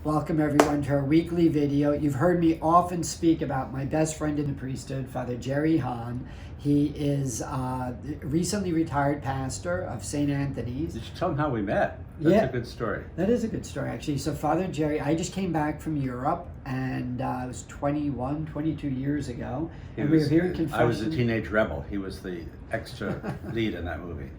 Welcome everyone to our weekly video. You've heard me often speak about my best friend in the priesthood, Father Jerry Hahn. He is a recently retired pastor of St. Anthony's. You should tell them how we met. That's a good story. That is a good story, actually. So Father Jerry, I just came back from Europe, and it was 22 years ago. And we were here in Confession. I was a teenage rebel. He was the extra lead in that movie.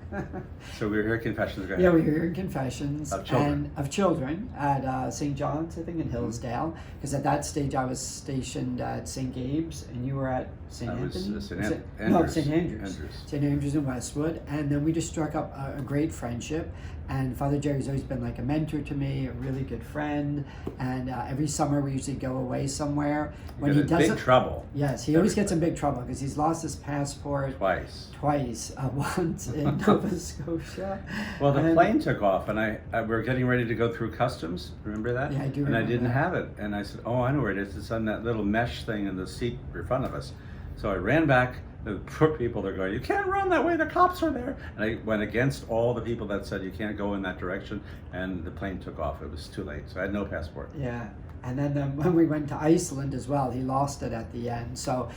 So we were here at Confessions. Yeah, we were here in Confessions. Of children. Of children at St. John's, I think, in Hillsdale. Because at that stage I was stationed at St. Gabe's, and you were at St. Anthony's? I was St. Andrews. No, St. Andrews. St. Andrews in Westwood. And then we just struck up a great friendship. And Father Jerry's always been like a mentor to me, a really good friend. And every summer we usually go away somewhere. When he doesn't, big trouble. Yes, he always gets in big trouble because he's lost his passport twice. Once in Nova Scotia. Well, the plane took off, and we were getting ready to go through customs. Remember that? Yeah, I do. And remember I didn't that. have it, and I said, "Oh, I know where it is. It's on that little mesh thing in the seat in front of us." So I ran back. The poor people, they're going, "You can't run that way, the cops are there." And I went against all the people that said you can't go in that direction, and the plane took off. It was too late, so I had no passport. Yeah, and then when we went to Iceland as well, he lost it at the end. So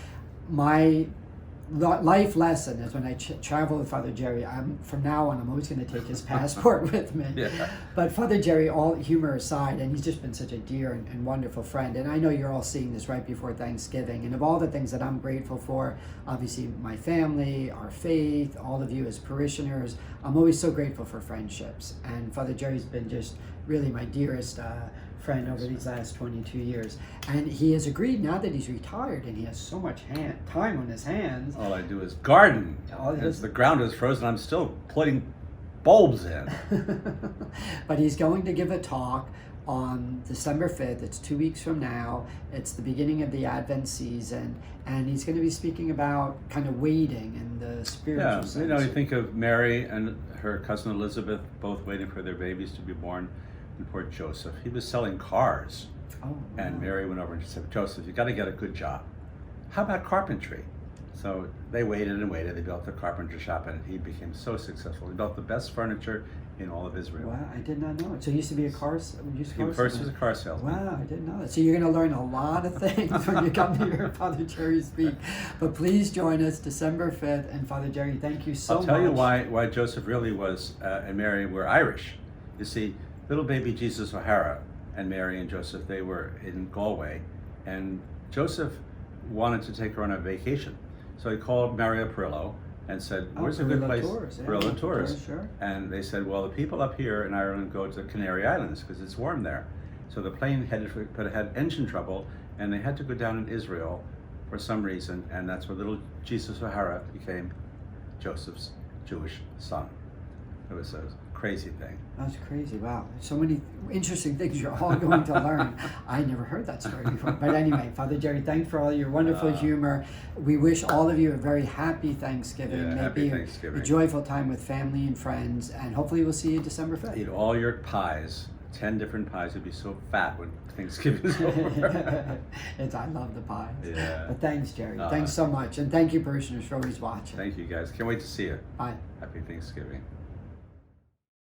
my life lesson is when I travel with Father Jerry, from now on I'm always going to take his passport with me. Yeah. But Father Jerry, all humor aside, and he's just been such a dear and wonderful friend, and I know you're all seeing this right before Thanksgiving, and of all the things that I'm grateful for, obviously my family, our faith, all of you as parishioners, I'm always so grateful for friendships, and Father Jerry's been just really my dearest friend over these last 22 years, and he has agreed now that he's retired and he has so much time on his hands. All I do is garden. As the ground is frozen, I'm still putting bulbs in. But he's going to give a talk on December 5th. It's 2 weeks from now. It's the beginning of the Advent season, and he's going to be speaking about kind of waiting and the spiritual sense. You think of Mary and her cousin Elizabeth both waiting for their babies to be born. And poor Joseph, he was selling cars. Oh, wow. And Mary went over and she said, "Joseph, you got to get a good job. How about carpentry?" So they waited and waited. They built a carpenter shop, and he became so successful. He built the best furniture in all of Israel. Wow, I did not know it. So he used to be a car He first was a car salesman. Wow, I didn't know that. So you're going to learn a lot of things when you come to hear Father Jerry speak. But please join us December 5th. And Father Jerry, thank you so much. I'll tell you why Joseph really was and Mary were Irish. You see, little baby Jesus O'Hara and Mary and Joseph, they were in Galway, and Joseph wanted to take her on a vacation. So he called Mario Perillo and said, "Where's a good place?" Perillo Tours. Sure. And they said, "Well, the people up here in Ireland go to the Canary Islands because it's warm there." So the plane had engine trouble, and they had to go down in Israel for some reason, and that's where little Jesus O'Hara became Joseph's Jewish son. It was a crazy thing. That's crazy. Wow. So many interesting things you're all going to learn. I never heard that story before. But anyway, Father Jerry, thanks for all your wonderful humor. We wish all of you a very happy Thanksgiving. Yeah, Maybe happy Thanksgiving. A joyful time with family and friends. And hopefully we'll see you December 5th. Eat all your pies. 10 different pies. You'd be so fat when Thanksgiving is over. I love the pies. Yeah. But thanks, Jerry. Thanks so much. And thank you, parishioners, for always watching. Thank you, guys. Can't wait to see you. Bye. Happy Thanksgiving.